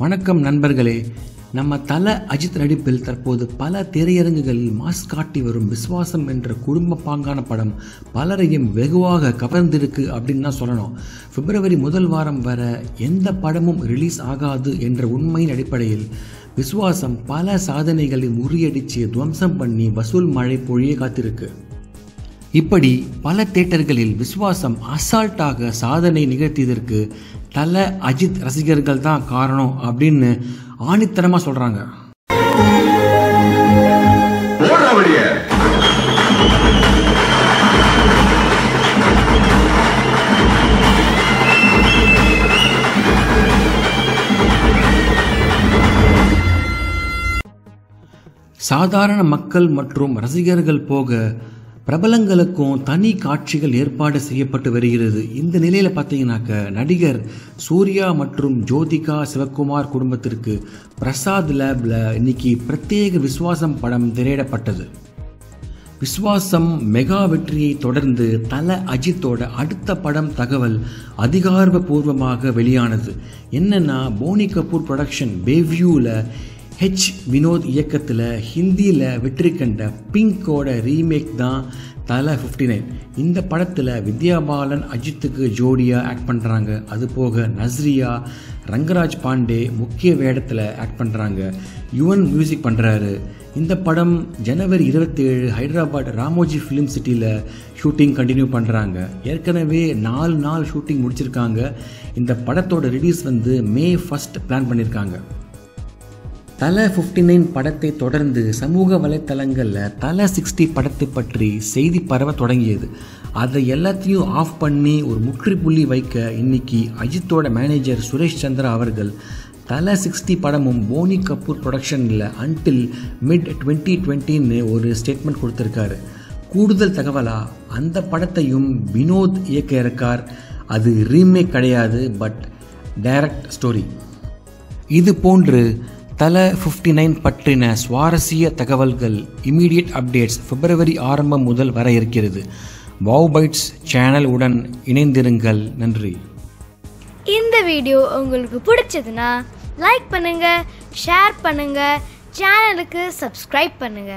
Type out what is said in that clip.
வணக்கம் நண்பர்களே. நம்ம தல அஜித் நடிப்பில் தற்போது பல திரையரங்குகளில் மாஸ் காட்டி வரும் விஸ்வாசம் என்ற குடும்ப பாங்கான படம் பலரையும் வெகுவாக கவர்ந்திருக்கு அப்படின்னு தான் சொல்லணும். பிப்ரவரி முதல் வாரம் வர எந்த படமும் ரிலீஸ் ஆகாது என்ற உண்மையின் அடிப்படையில் விஸ்வாசம் பல சாதனைகளை முறியடித்து துவம்சம் பண்ணி வசூல் மழை பொழிய காத்திருக்கு. இப்படி பல தியேட்டர்களில் விஸ்வாசம் அசால்ட்டாக சாதனை நிகழ்த்தியதற்கு தல அஜித் ரசிகர்கள் தான் காரணம் அப்படின்னு ஆணித்தனமா சொல்றாங்க. சாதாரண மக்கள் மற்றும் ரசிகர்கள் போக பிரபலங்களுக்கும் தனி காட்சிகள் ஏற்பாடு செய்யப்பட்டு வருகிறது. இந்த நிலையில் பார்த்தீங்கன்னாக்க நடிகர் சூர்யா மற்றும் ஜோதிகா சிவகுமார் குடும்பத்திற்கு பிரசாத் லேப்ல இன்னைக்கு பிரத்யேக விஸ்வாசம் படம் திரையிடப்பட்டது. விஸ்வாசம் மெகா வெற்றியை தொடர்ந்து தல அஜித்தோட அடுத்த படம் தகவல் அதிகாரப்பூர்வமாக வெளியானது. என்னன்னா, போனி கபூர் ப்ரொடக்ஷன் பேவ்யூவில் வினோத் இயக்கத்தில் ஹிந்தியில் வெற்றி கண்ட பிங்கோட ரீமேக் தான் தல 59. இந்த படத்தில் வித்யா பாலன் அஜித்துக்கு ஜோடியாக ஆக்ட் பண்ணுறாங்க. அது போக நஸ்ரியா, ரங்கராஜ் பாண்டே முக்கிய வேடத்தில் ஆக்ட் பண்ணுறாங்க. யுவன் மியூசிக் பண்ணுறாரு. இந்த படம் ஜனவரி 27 ஹைதராபாத் ராமோஜி ஃபிலிம் சிட்டியில் ஷூட்டிங் கண்டினியூ பண்ணுறாங்க. ஏற்கனவே 4 நாள் ஷூட்டிங் முடிச்சிருக்காங்க. இந்த படத்தோட ரிலீஸ் May 1 பிளான் பண்ணியிருக்காங்க. தல 59 படத்தை தொடர்ந்து சமூக வலைத்தளங்களில் தல 60 படத்தை பற்றி செய்தி பரவ தொடங்கியது. அதை எல்லாத்தையும் ஆஃப் பண்ணி ஒரு முற்றுப்புள்ளி வைக்க இன்னைக்கு அஜித்தோட மேனேஜர் சுரேஷ் சந்திரா அவர்கள் தல 60 படமும் போனி கபூர் ப்ரொடக்ஷனில் அன்டில் மிட் 2020 ஒரு ஸ்டேட்மெண்ட் கொடுத்துருக்காரு. கூடுதல் தகவலா, அந்த படத்தையும் வினோத் இயக்க இருக்கார். அது ரீமேக் கிடையாது, பட் டைரக்ட் ஸ்டோரி. இது போன்று தல 59 பற்றின சுவாரஸ்ய தகவல்கள், இமீடியட் அப்டேட்ஸ் பிப்ரவரி ஆரம்பம் முதல் வர இருக்கிறது. வாவ் பைட்ஸ் சேனல் உடன் இணைந்திருங்கள். நன்றி. இந்த வீடியோ உங்களுக்கு பிடிச்சதுன்னா லைக் பண்ணுங்க, ஷேர் பண்ணுங்க, சேனலுக்கு சப்ஸ்கிரைப் பண்ணுங்க.